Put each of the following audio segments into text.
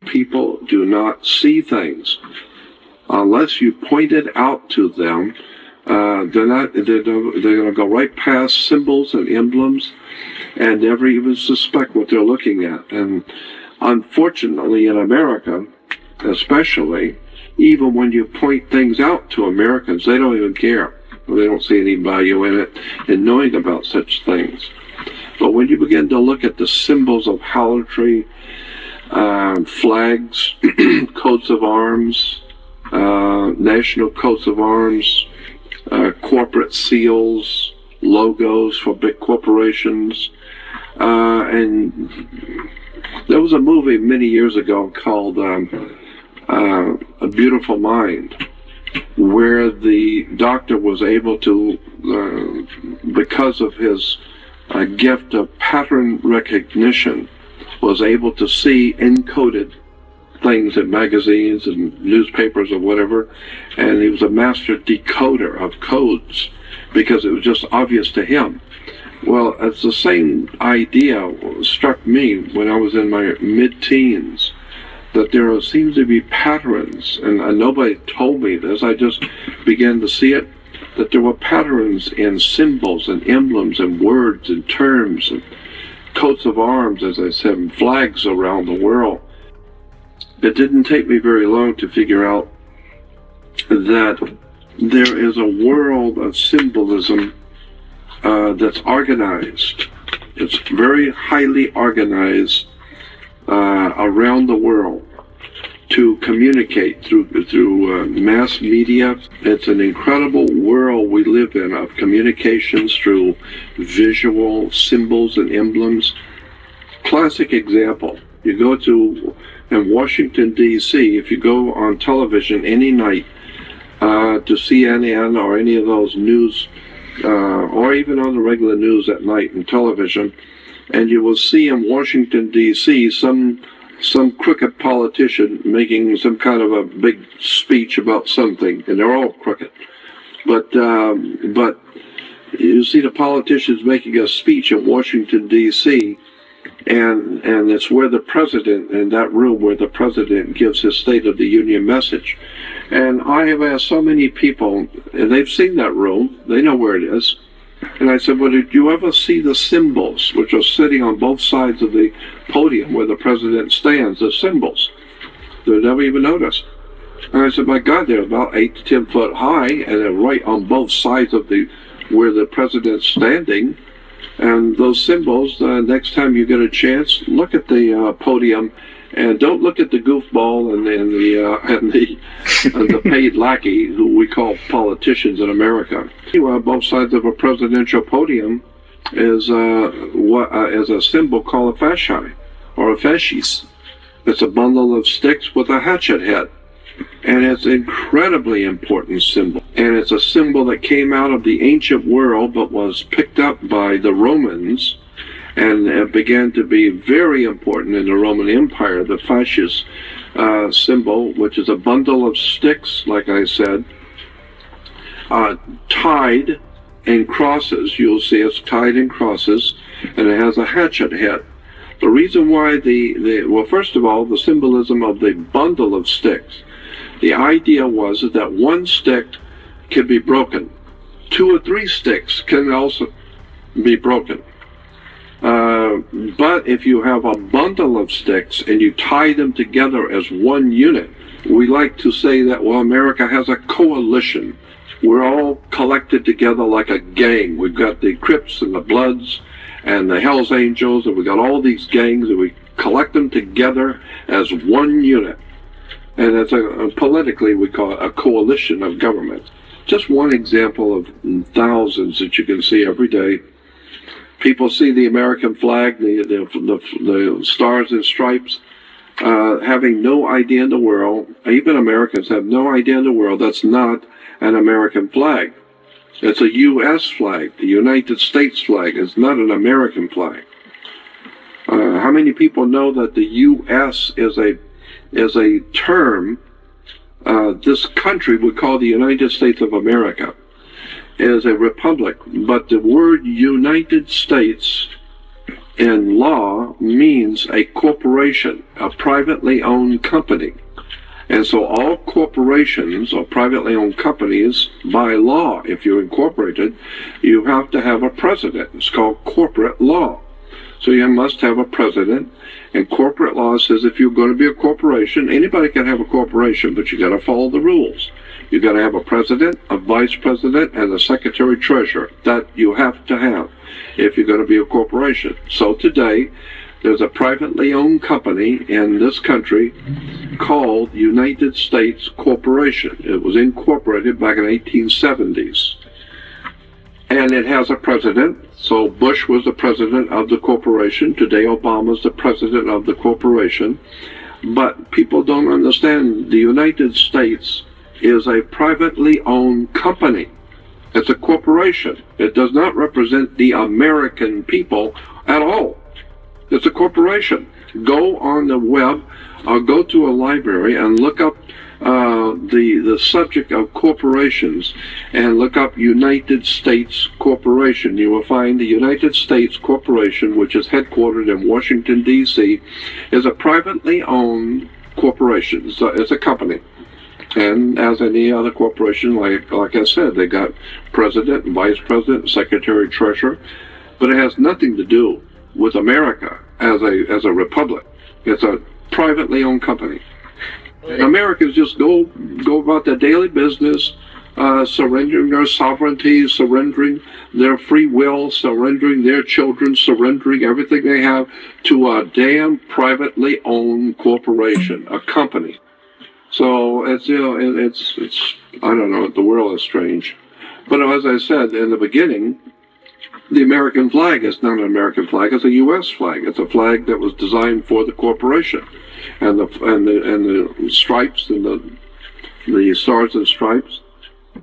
People do not see things unless you point it out to them. They're going to go right past symbols and emblems and never even suspect what they're looking at. And unfortunately, in America, especially, even when you point things out to Americans, they don't even care. They don't see any value in it, in knowing about such things. But when you begin to look at the symbols of harlotry, flags, coats of arms, national coats of arms, corporate seals, logos for big corporations, and there was a movie many years ago called A Beautiful Mind, where the doctor was able to, because of his gift of pattern recognition, was able to see encoded things in magazines and newspapers or whatever, and he was a master decoder of codes because it was just obvious to him. Well, it's the same idea struck me when I was in my mid-teens, that there seems to be patterns, and nobody told me this, I just began to see it, that there were patterns in symbols and emblems and words and terms and coats of arms, as I said, and flags around the world. It didn't take me very long to figure out that there is a world of symbolism that's organized. It's very highly organized around the world to communicate through mass media. It's an incredible world we live in of communications through visual symbols and emblems. Classic example, you go to in Washington, D.C., if you go on television any night to CNN or any of those news, or even on the regular news at night in television, and you will see in Washington, D.C., some crooked politician making some kind of a big speech about something, and they're all crooked. But you see the politicians making a speech in Washington, D.C., and it's where the president, in that room where the president gives his State of the Union message. And I have asked so many people, and they've seen that room, they know where it is. And I said, well, did you ever see the symbols, which are sitting on both sides of the podium where the president stands, the symbols? They never even noticed. And I said, my God, they're about 8 to 10 foot high, and they're right on both sides of where the president's standing. And those symbols, next time you get a chance, look at the podium, and don't look at the goofball and the paid lackey, who we call politicians in America. Both sides of a presidential podium is a symbol called a fasci, or a fascis. It's a bundle of sticks with a hatchet head. And it's an incredibly important symbol. And it's a symbol that came out of the ancient world but was picked up by the Romans, and it began to be very important in the Roman Empire, the fascis symbol, which is a bundle of sticks, like I said, tied in crosses. You'll see it's tied in crosses, and it has a hatchet head. The reason why well, first of all, the symbolism of the bundle of sticks. The idea was that one stick can be broken. 2 or 3 sticks can also be broken. But if you have a bundle of sticks and you tie them together as one unit, we like to say that, well, America has a coalition. We're all collected together like a gang. We've got the Crips and the Bloods and the Hells Angels, and we've got all these gangs, and we collect them together as one unit. And it's politically, we call it a coalition of governments. Just one example of thousands that you can see every day. People see the American flag, the stars and stripes, having no idea in the world, even Americans have no idea in the world, that's not an American flag. It's a U.S. flag. The United States flag is not an American flag. How many people know that the U.S. is a term? This country we call the United States of America is a republic, but the word United States in law means a corporation, a privately owned company. And so all corporations or privately owned companies, by law, if you're incorporated, you have to have a president. It's called corporate law. So you must have a president. And corporate law says if you're going to be a corporation, anybody can have a corporation, but you got to follow the rules. You got to have a president, a vice president, and a secretary treasurer. That you have to have if you're going to be a corporation. So today, there's a privately owned company in this country called United States Corporation. It was incorporated back in the 1870s. And it has a president. So Bush was the president of the corporation. Today Obama's the president of the corporation. But people don't understand the United States is a privately owned company. It's a corporation. It does not represent the American people at all. It's a corporation. Go on the web or go to a library and look up the subject of corporations and look up United States Corporation. You will find the United States Corporation, which is headquartered in Washington, D.C., is a privately owned corporation. It's a company. And as any other corporation, like I said, they got president, vice president, secretary, treasurer, but it has nothing to do with America as a republic. It's a privately owned company. And Americans just go about their daily business, surrendering their sovereignty, surrendering their free will, surrendering their children, surrendering everything they have to a damn privately owned corporation, a company. So it's I don't know, the world is strange. But as I said in the beginning, the American flag is not an American flag, it's a U.S. flag. It's a flag that was designed for the corporation. And the stripes and the stars and stripes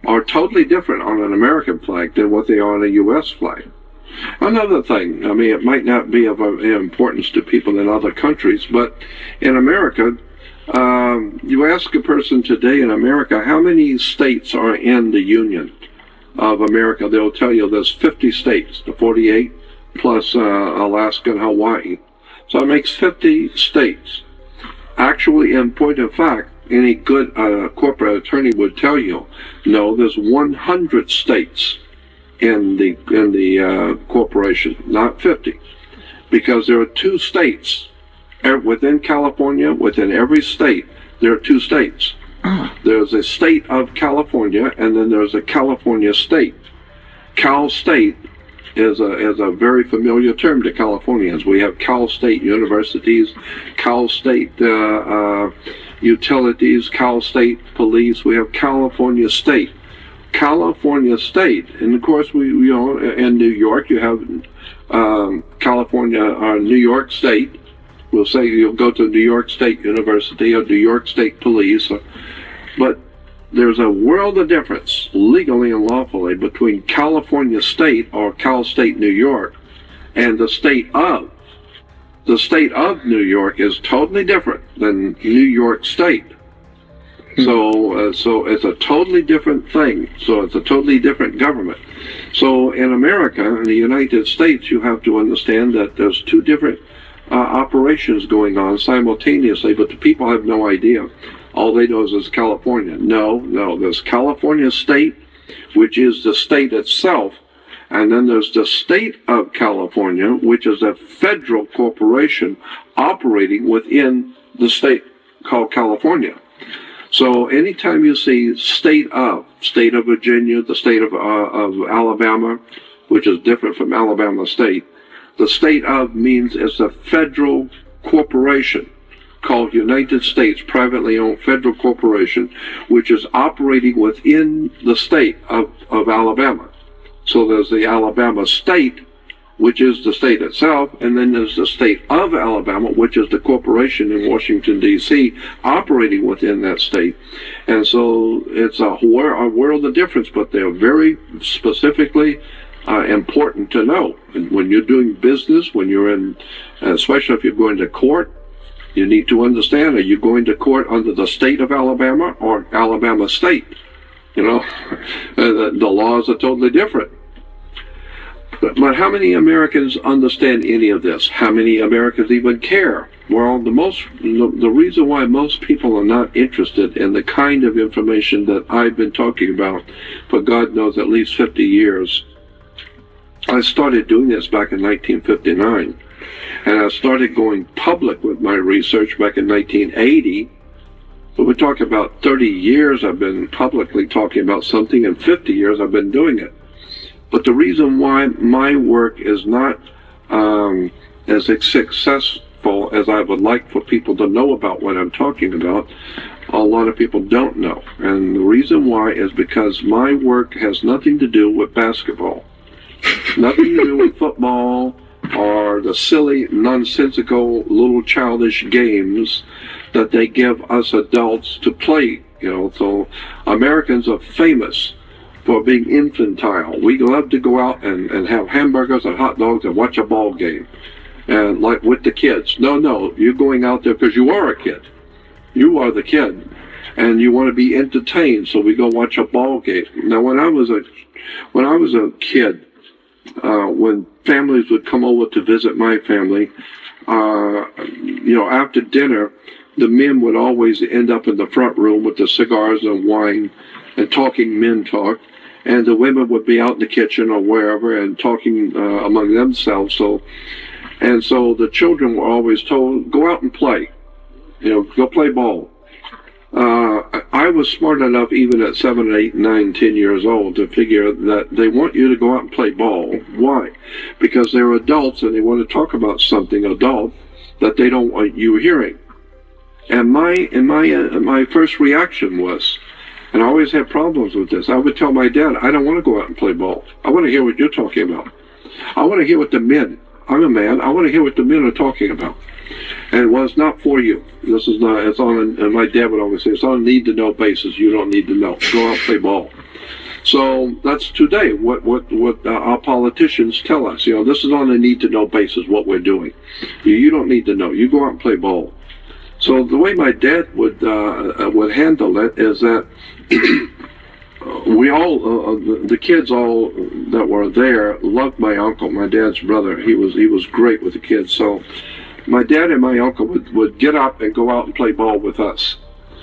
are totally different on an American flag than what they are on a U.S. flag. Another thing, I mean, it might not be of importance to people in other countries, but in America, you ask a person today in America, how many states are in the Union of America? They'll tell you there's 50 states, the 48 plus Alaska and Hawaii. So it makes 50 states. Actually, in point of fact, any good corporate attorney would tell you, no, there's 100 states in the corporation, not 50, because there are 2 states within California. Within every state, there are 2 states. There's a state of California, and then there's a California state. Cal State is a very familiar term to Californians. We have Cal State universities, Cal State utilities, Cal State police. We have California State. California State, and of course we in New York you have California, New York State. We'll say you'll go to New York State University or New York State Police, but there's a world of difference, legally and lawfully, between California State or Cal State New York and the state of. The state of New York is totally different than New York State. So it's a totally different thing. So it's a totally different government. So in America, in the United States, you have to understand that there's 2 different operations going on simultaneously, but the people have no idea. All they know is California. No, there's California State, which is the state itself, and then there's the state of California, which is a federal corporation operating within the state called California. So anytime you see state of Virginia, the state of Alabama, which is different from Alabama State, the state of means it's a federal corporation called United States Privately Owned Federal Corporation, which is operating within the state of Alabama. So there's the Alabama State, which is the state itself, and then there's the state of Alabama, which is the corporation in Washington, D.C., operating within that state. And so it's a world of difference, but they're very specifically important to know. And when you're doing business, when you're in, especially if you're going to court, you need to understand, are you going to court under the state of Alabama or Alabama State? You know, the laws are totally different. But how many Americans understand any of this? How many Americans even care? Well, the reason why most people are not interested in the kind of information that I've been talking about for God knows at least 50 years. I started doing this back in 1959, and I started going public with my research back in 1980. So we're talking about 30 years I've been publicly talking about something, and 50 years I've been doing it. But the reason why my work is not as successful as I would like for people to know about what I'm talking about, a lot of people don't know. And the reason why is because my work has nothing to do with basketball, nothing to do with football, or the silly, nonsensical, little childish games that they give us adults to play. So Americans are famous for being infantile. We love to go out and have hamburgers and hot dogs and watch a ball game. And like with the kids. No, you're going out there because you are a kid. You are the kid. And you want to be entertained, so we go watch a ball game. Now, when I was a kid, when families would come over to visit my family, after dinner, the men would always end up in the front room with the cigars and wine and talking men talk, and the women would be out in the kitchen or wherever and talking among themselves. So the children were always told, go out and play, go play ball. I was smart enough, even at 7, 8, 9, 10 years old, to figure that they want you to go out and play ball. Why? Because they're adults and they want to talk about something adult that they don't want you hearing. And my first reaction was, and I always had problems with this, I would tell my dad, I don't want to go out and play ball. I want to hear what you're talking about. I want to hear what the men, I'm a man, I want to hear what the men are talking about. And well, it's not for you. This is not, it's on, and my dad would always say, it's on a need-to-know basis. You don't need to know. Go out and play ball. So that's today what our politicians tell us. This is on a need-to-know basis what we're doing. You don't need to know. You go out and play ball. So the way my dad would handle it is that we all, the kids all that were there loved my uncle, my dad's brother. He was great with the kids. So my dad and my uncle would get up and go out and play ball with us.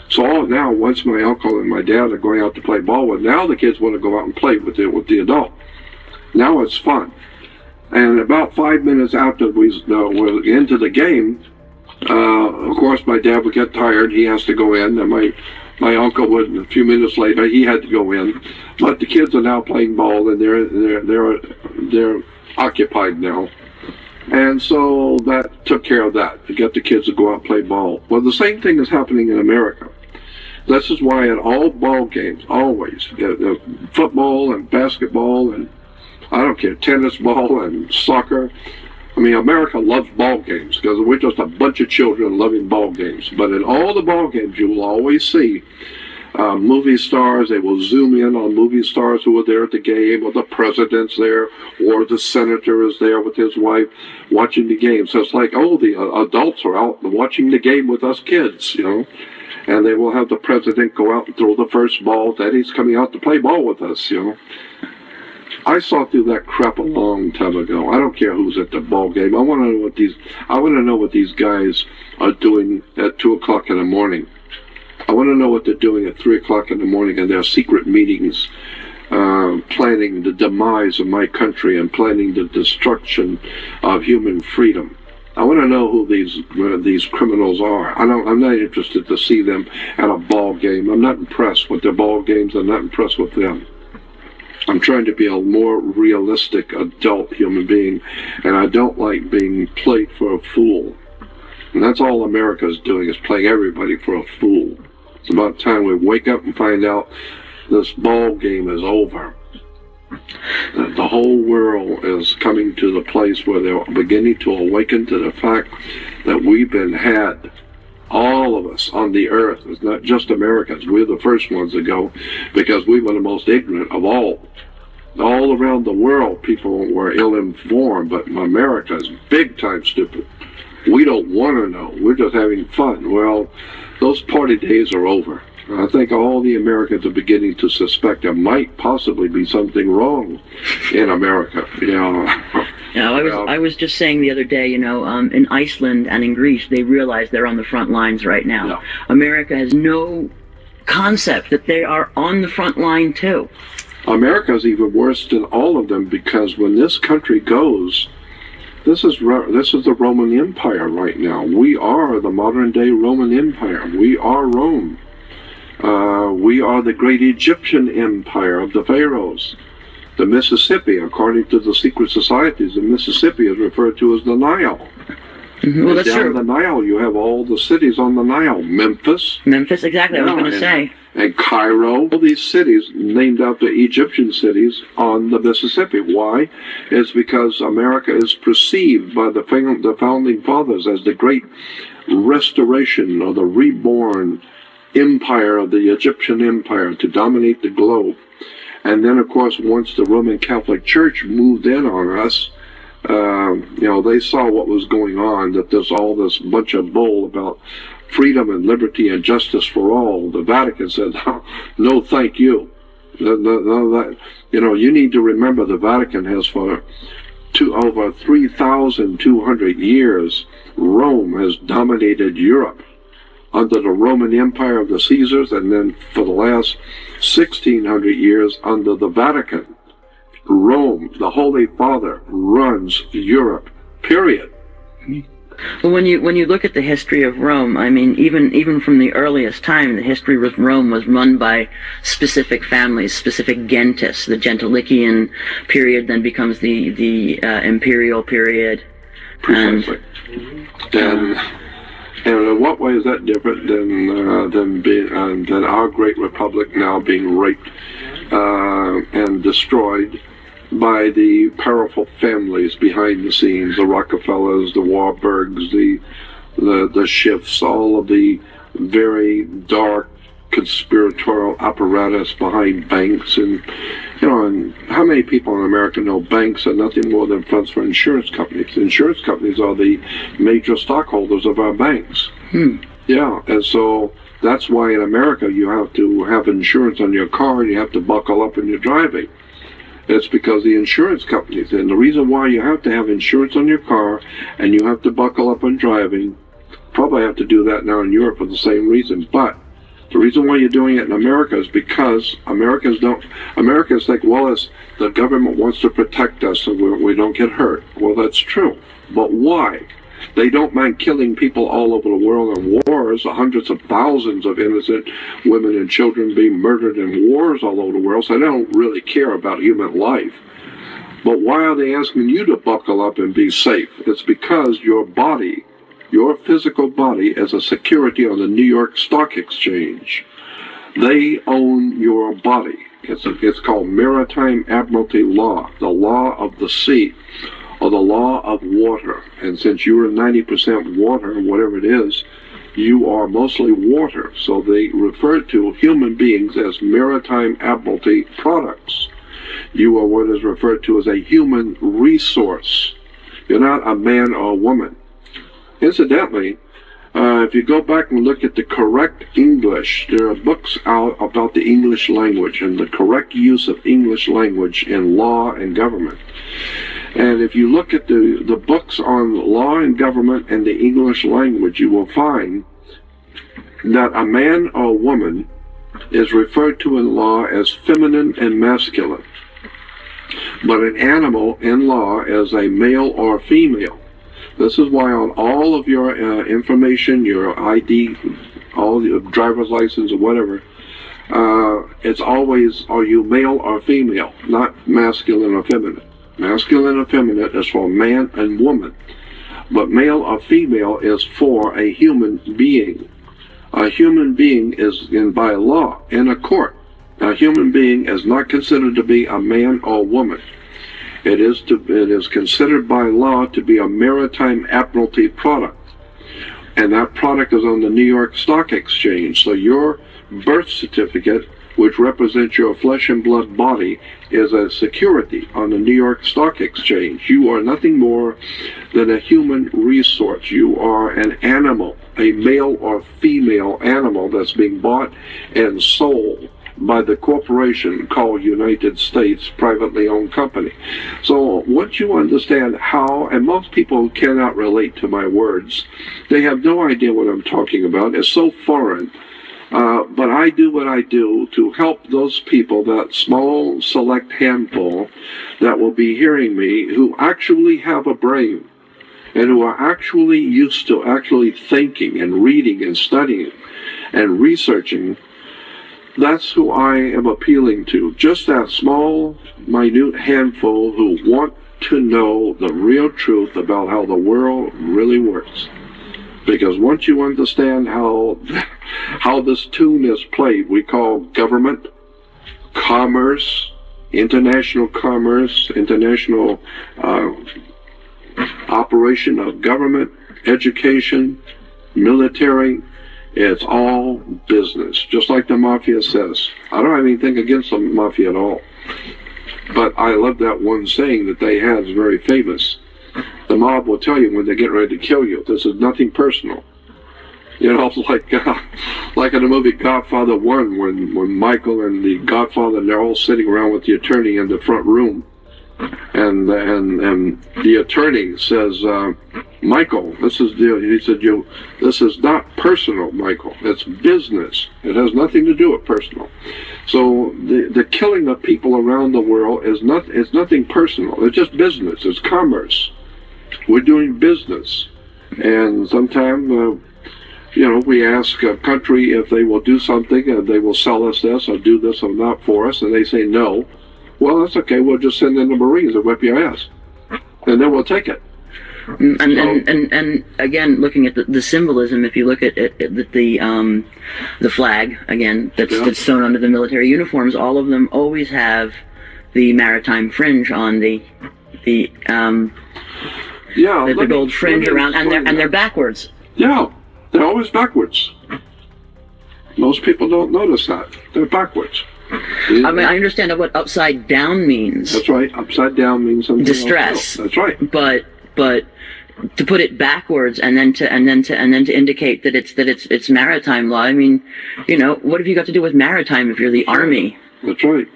So now, once my uncle and my dad are going out to play ball with, now the kids want to go out and play with the adult. Now it's fun. And about 5 minutes after we're into the game, of course, my dad would get tired. He has to go in, and my uncle would. A few minutes later, he had to go in. But the kids are now playing ball, and they're occupied now. And so that took care of that, to get the kids to go out and play ball. Well, the same thing is happening in America. This is why at all ball games, always, football and basketball and, I don't care, tennis ball and soccer. I mean, America loves ball games because we're just a bunch of children loving ball games. But in all the ball games, you will always see movie stars. They will zoom in on movie stars who are there at the game, or the president's there, or the senator is there with his wife watching the game. So it's like, the adults are out watching the game with us kids, and they will have the president go out and throw the first ball. Daddy's coming out to play ball with us, I saw through that crap a long time ago. I don't care who's at the ball game. I want to know what these guys are doing at 2 o'clock in the morning. I want to know what they're doing at 3 o'clock in the morning in their secret meetings, planning the demise of my country and planning the destruction of human freedom. I want to know who these criminals are. I'm not interested to see them at a ball game. I'm not impressed with their ball games. I'm not impressed with them. I'm trying to be a more realistic adult human being, and I don't like being played for a fool. And that's all America's doing, is playing everybody for a fool. It's about time we wake up and find out this ball game is over. That the whole world is coming to the place where they're beginning to awaken to the fact that we've been had. All of us on the earth. It's not just Americans. We're the first ones to go because we were the most ignorant of all. All around the world, people were ill-informed, but America is big-time stupid. We don't want to know. We're just having fun. Well, those party days are over. I think all the Americans are beginning to suspect there might possibly be something wrong in America. I was just saying the other day, in Iceland and in Greece, they realize they're on the front lines right now. Yeah. America has no concept that they are on the front line too. America is even worse than all of them, because when this country goes, this is the Roman Empire right now. We are the modern day Roman Empire. We are Rome. We are the great Egyptian empire of the pharaohs. The Mississippi, according to the secret societies, the Mississippi is referred to as the Nile. Mm-hmm. Well, that's down true. the Nile, you have all the cities on the Nile. Memphis, exactly. I was going to say. And Cairo, all these cities named after Egyptian cities on the Mississippi. Why? It's because America is perceived by the founding fathers as the great restoration or the reborn empire of the Egyptian empire to dominate the globe. And then, of course, once the Roman Catholic Church moved in on us, they saw what was going on, that there's all this bunch of bull about freedom and liberty and justice for all. The Vatican said, no, thank you. You need to remember the Vatican has for over 3,200 years, Rome has dominated Europe under the Roman Empire of the Caesars, and then for the last 1,600 years under the Vatican. Rome, the Holy Father, runs Europe, period. Well, when you look at the history of Rome, I mean, even from the earliest time, the history of Rome was run by specific families, specific gentes. The Gentilician period then becomes the imperial period. Precisely. And in what way is that different than our great republic now being raped and destroyed by the powerful families behind the scenes, the Rockefellers, the Warburgs, the Schiffs, all of the very dark conspiratorial apparatus behind banks, and how many people in America know banks are nothing more than funds for insurance companies? Insurance companies are the major stockholders of our banks. Yeah, and so that's why in America you have to have insurance on your car and you have to buckle up when you're driving. It's because the insurance companies, and the reason why you have to have insurance on your car and you have to buckle up when driving, probably have to do that now in Europe for the same reason, but the reason why you're doing it in America is because Americans think, well, the government wants to protect us so we don't get hurt. Well, that's true. But why? They don't mind killing people all over the world in wars, hundreds of thousands of innocent women and children being murdered in wars all over the world, so they don't really care about human life. But why are they asking you to buckle up and be safe? It's because your body, your physical body, is a security on the New York Stock Exchange. They own your body. It's called Maritime Admiralty Law, the law of the sea, or the law of water. And since you are 90% water, whatever it is, you are mostly water. So they refer to human beings as maritime admiralty products. You are what is referred to as a human resource. You're not a man or a woman. Incidentally, if you go back and look at the correct English, there are books out about the English language and the correct use of English language in law and government. And if you look at the books on law and government and the English language, you will find that a man or a woman is referred to in law as feminine and masculine, but an animal in law as a male or female. This is why on all of your information, your ID, all your driver's license or whatever, it's always, are you male or female, not masculine or feminine. Masculine or feminine is for man and woman, but male or female is for a human being. A human being is, by law, in a court, a human being is not considered to be a man or woman. It is considered by law to be a maritime admiralty product, and that product is on the New York Stock Exchange. So your birth certificate, which represents your flesh and blood body, is a security on the New York Stock Exchange. You are nothing more than a human resource. You are an animal. a male or female animal that's being bought and sold by the corporation called United States privately owned company. So once you understand how, and most people cannot relate to my words, they have no idea what I'm talking about. It's so foreign. But I do what I do to help those people, that small select handful that will be hearing me, who actually have a brain and who are actually used to actually thinking and reading and studying and researching. That's who I am appealing to. Just that small, minute handful who want to know the real truth about how the world really works. Because once you understand how this tune is played, we call government, commerce, international operation of government, education, military, it's all business. Just like the mafia says. I don't have anything against the mafia at all. But I love that one saying that they have, is very famous. The mob will tell you when they get ready to kill you, this is nothing personal. You know, like in the movie Godfather 1, when Michael and the Godfather, they're all sitting around with the attorney in the front room. And the attorney says, Michael, he said, this is not personal, Michael. It's business. It has nothing to do with personal. So the killing of people around the world it's nothing personal. It's just business. It's commerce. We're doing business. And sometimes, we ask a country if they will do something, and they will sell us this or do this or not for us, and they say no. Well, that's okay. We'll just send in the Marines and whip your ass, and then we'll take it. And again, looking at the symbolism, if you look at the flag again that's sewn under the military uniforms, all of them always have the maritime fringe on the gold fringe around, and they're backwards. Yeah, they're always backwards. Most people don't notice that. They're backwards. I mean, I understand what upside down means. That's right. Upside down means something distress. Else. That's right. But to put it backwards and then to indicate that it's maritime law. I mean, what have you got to do with maritime if you're the Army? That's right.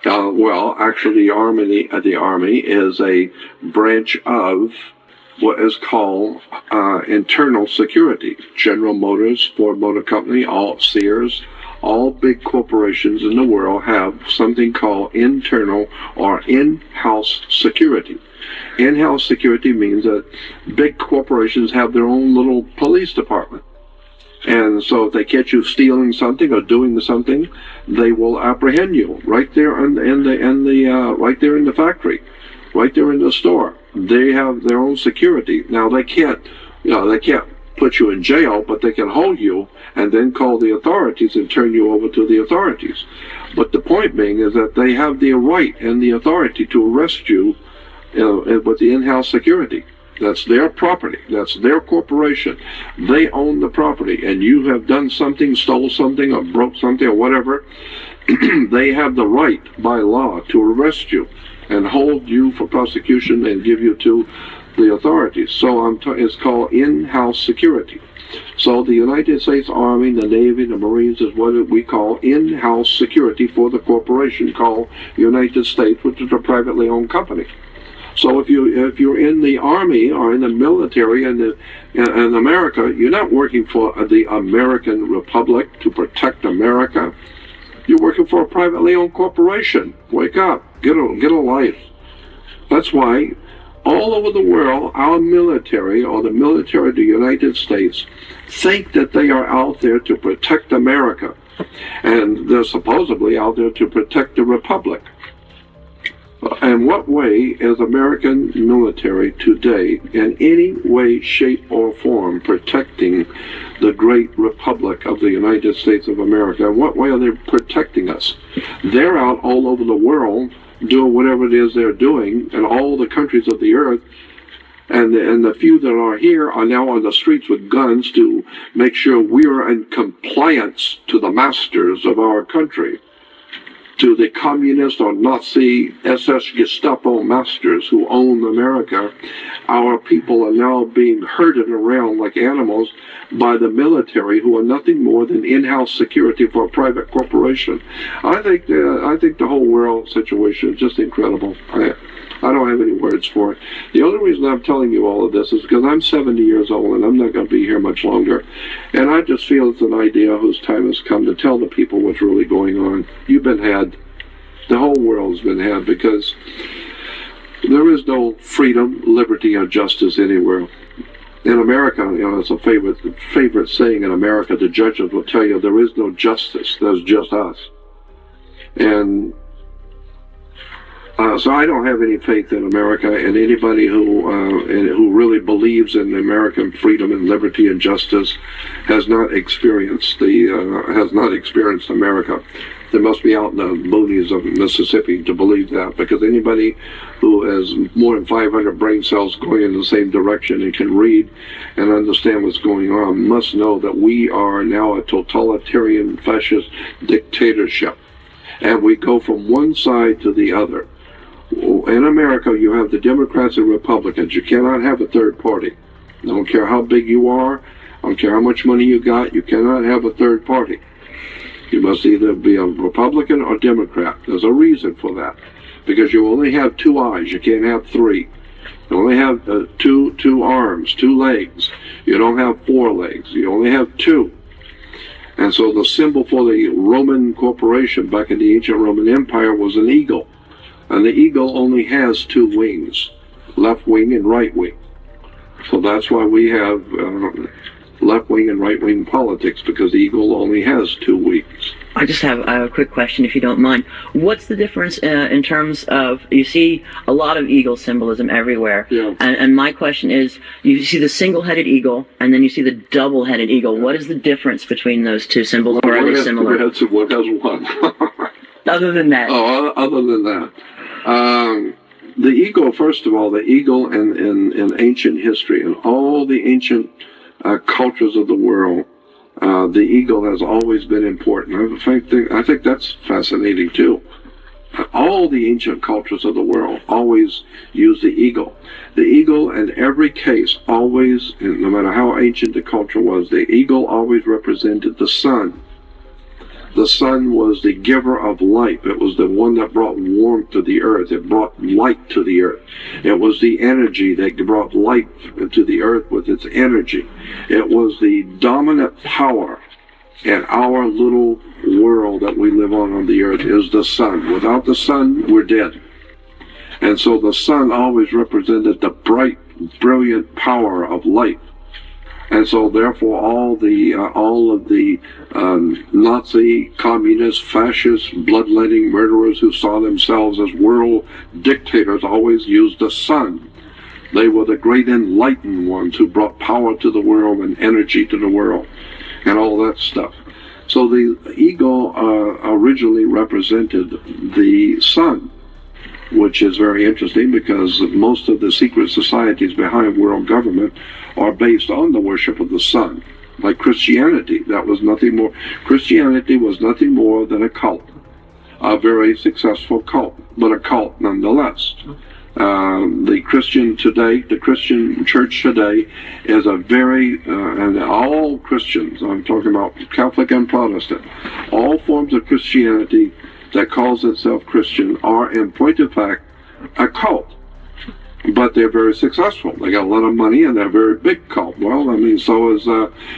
Well, actually, the Army is a branch of what is called internal security. General Motors, Ford Motor Company, all Sears, all big corporations in the world have something called internal or in-house security. In-house security means that big corporations have their own little police department. And so if they catch you stealing something or doing something, they will apprehend you right there right there in the factory, right there in the store. They have their own security. Now they can't put you in jail, but they can hold you and then call the authorities and turn you over to the authorities. But the point being is that they have the right and the authority to arrest you with the in-house security. That's their property. That's their corporation. They own the property, and you have done something, stole something, or broke something, or whatever. They have the right by law to arrest you and hold you for prosecution and give you to the authorities. So it's called in-house security. So the United States Army, the Navy, the Marines is what we call in-house security for the corporation called United States, which is a privately owned company. So if you're in the Army or in the military in America, you're not working for the American Republic to protect America. You're working for a privately owned corporation. Wake up. Get a life. That's why all over the world, our military, or the military of the United States, think that they are out there to protect America. And they're supposedly out there to protect the Republic. In what way is American military today, in any way, shape, or form, protecting the great Republic of the United States of America? In what way are they protecting us? They're out all over the world doing whatever it is they're doing in all the countries of the earth, and the few that are here are now on the streets with guns to make sure we are in compliance to the masters of our country, to the communist or Nazi SS Gestapo masters who own America, our people are now being herded around like animals by the military, who are nothing more than in-house security for a private corporation. I think the whole world situation is just incredible. I don't have any words for it. The only reason I'm telling you all of this is because I'm 70 years old and I'm not going to be here much longer. And I just feel it's an idea whose time has come to tell the people what's really going on. You've been had. The whole world's been had, because there is no freedom, liberty, or justice anywhere. In America, it's a favorite saying in America, the judges will tell you there is no justice, there's just us. And so I don't have any faith in America, and anybody who really believes in American freedom and liberty and justice has not experienced America. They must be out in the boonies of Mississippi to believe that, because anybody who has more than 500 brain cells going in the same direction and can read and understand what's going on must know that we are now a totalitarian fascist dictatorship, and we go from one side to the other. In America, you have the Democrats and Republicans. You cannot have a third party. I don't care how big you are. I don't care how much money you got. You cannot have a third party. You must either be a Republican or Democrat. There's a reason for that. Because you only have two eyes. You can't have three. You only have two arms, two legs. You don't have four legs. You only have two. And so the symbol for the Roman corporation back in the ancient Roman Empire was an eagle. And the eagle only has two wings, left wing and right wing. So that's why we have left wing and right wing politics, because the eagle only has two wings. I just have a quick question, if you don't mind. What's the difference in terms of, you see a lot of eagle symbolism everywhere, yeah. And my question is, you see the single-headed eagle, and then you see the double-headed eagle. What is the difference between those two symbols, or are they similar? One has one. Other than that. Oh, other than that. The eagle, first of all, the eagle in ancient history and all the ancient cultures of the world, the eagle has always been important. I think that's fascinating too. All the ancient cultures of the world always use the eagle. The eagle, in every case, always, no matter how ancient the culture was, the eagle always represented the sun. The sun was the giver of life. It was the one that brought warmth to the earth. It brought light to the earth. It was the energy that brought life to the earth with its energy. It was the dominant power in our little world that we live on the earth, is the sun. Without the sun, we're dead. And so the sun always represented the bright, brilliant power of life. And so, therefore, all of the Nazi, communist, fascist, bloodletting murderers who saw themselves as world dictators always used the sun. They were the great enlightened ones who brought power to the world and energy to the world and all that stuff. So the eagle originally represented the sun, which is very interesting, because most of the secret societies behind world government are based on the worship of the sun. Like Christianity, that was nothing more. Christianity was nothing more than a cult, a very successful cult, but a cult nonetheless. The Christian church today is a very, and all Christians, I'm talking about Catholic and Protestant, all forms of Christianity that calls itself Christian are, in point of fact, a cult. But they're very successful. They got a lot of money, and they're a very big cult. Well, I mean, so is,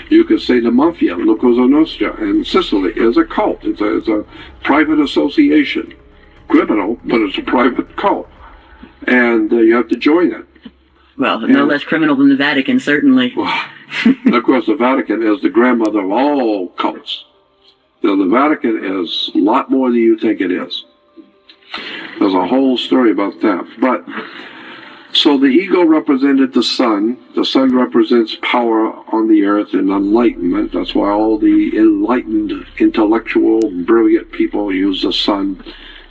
you could say, the Mafia, La Cosa Nostra in Sicily is a cult. It's a private association. Criminal, but it's a private cult. And you have to join it. Well, no less criminal than the Vatican, certainly. And of course, the Vatican is the grandmother of all cults. So the Vatican is a lot more than you think it is. There's a whole story about that. But so the eagle represented the sun. The sun represents power on the earth and enlightenment. That's why all the enlightened, intellectual, brilliant people use the sun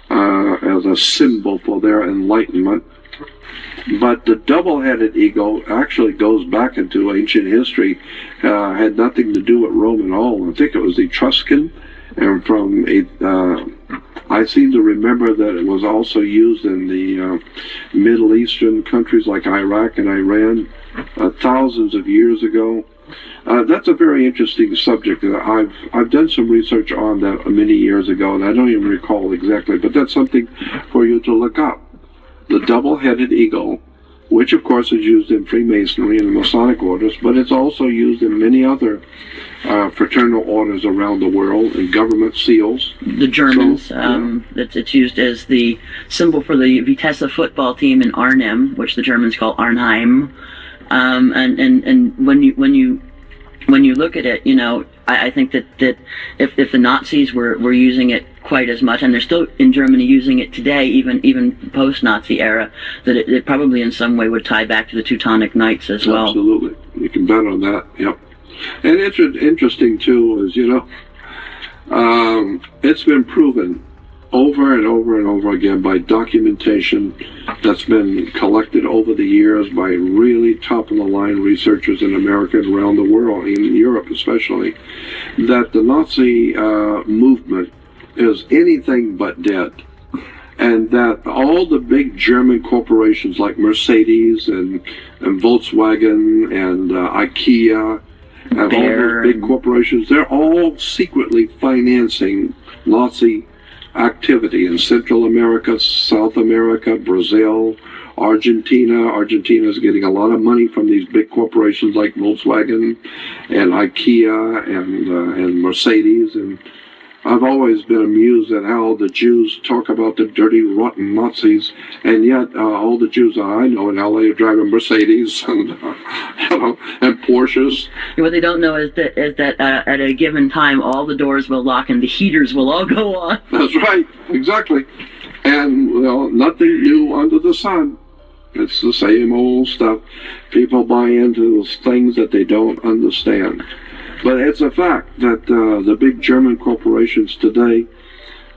as a symbol for their enlightenment. But the double-headed eagle actually goes back into ancient history, had nothing to do with Rome at all. I think it was Etruscan, and from I seem to remember that it was also used in the Middle Eastern countries like Iraq and Iran thousands of years ago. That's a very interesting subject. I've done some research on that many years ago, and I don't even recall exactly, but that's something for you to look up. The double-headed eagle, which of course is used in Freemasonry and the Masonic orders, but it's also used in many other fraternal orders around the world, and government seals. The Germans, it's used as the symbol for the Vitesse football team in Arnhem, which the Germans call Arnheim. And when you look at it, you know, I think that if the Nazis were using it quite as much, and they're still in Germany using it today, even post-Nazi era, that it probably in some way would tie back to the Teutonic Knights as well. Absolutely, you can bet on that. Yep. And it's interesting too is, you know, it's been proven over and over and over again by documentation that's been collected over the years by really top-of-the-line researchers in America and around the world, in Europe especially, that the Nazi movement is anything but dead. And that all the big German corporations like Mercedes and Volkswagen and IKEA and all those big corporations, they're all secretly financing Nazi activity in Central America, South America, Brazil, Argentina. Argentina is getting a lot of money from these big corporations like Volkswagen and IKEA and Mercedes. And I've always been amused at how the Jews talk about the dirty, rotten Nazis, and yet all the Jews I know in LA are driving Mercedes and and Porsches. What they don't know is that at a given time, all the doors will lock and the heaters will all go on. That's right, exactly. And well, nothing new under the sun. It's the same old stuff. People buy into those things that they don't understand. But it's a fact that the big German corporations today,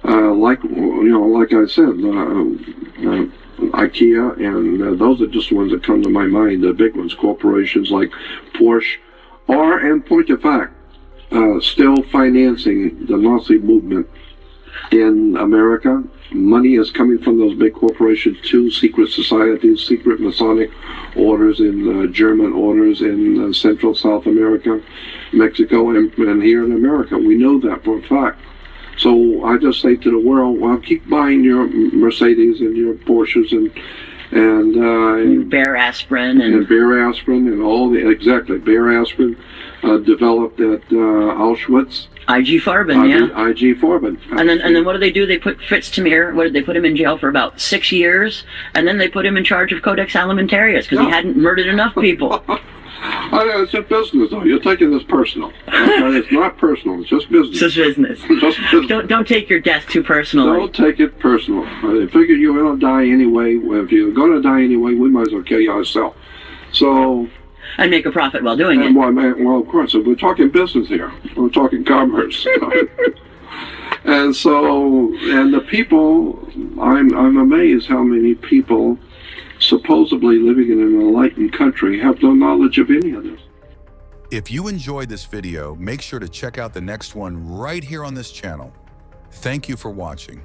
like I said, IKEA, and those are just the ones that come to my mind. The big ones, corporations like Porsche, are, in point of fact, still financing the Nazi movement in America. Money is coming from those big corporations to secret societies, secret Masonic orders in German orders in Central South America, Mexico, and here in America. We know that for a fact. So I just say to the world, well, keep buying your Mercedes and your Porsches and Bear Aspirin and Bear Aspirin and all the Bear Aspirin developed at Auschwitz. IG Farben, yeah. IG Farben. And then what do? They put Fritz Tamir. What did they put him in jail for? About 6 years, and then they put him in charge of Codex Alimentarius because he hadn't murdered enough people. It's a business, though. You're taking this personal. It's not personal. It's just business. It's just business. Just business. Don't take your death too personally. Don't take it personal. I figure you're going to die anyway. If you're going to die anyway, we might as well kill you ourselves. So. And make a profit while doing it. Well, of course. We're talking business here. We're talking commerce. And so, and the people, I'm amazed how many people supposedly living in an enlightened country have no knowledge of any of this. If you enjoyed this video, make sure to check out the next one right here on this channel. Thank you for watching.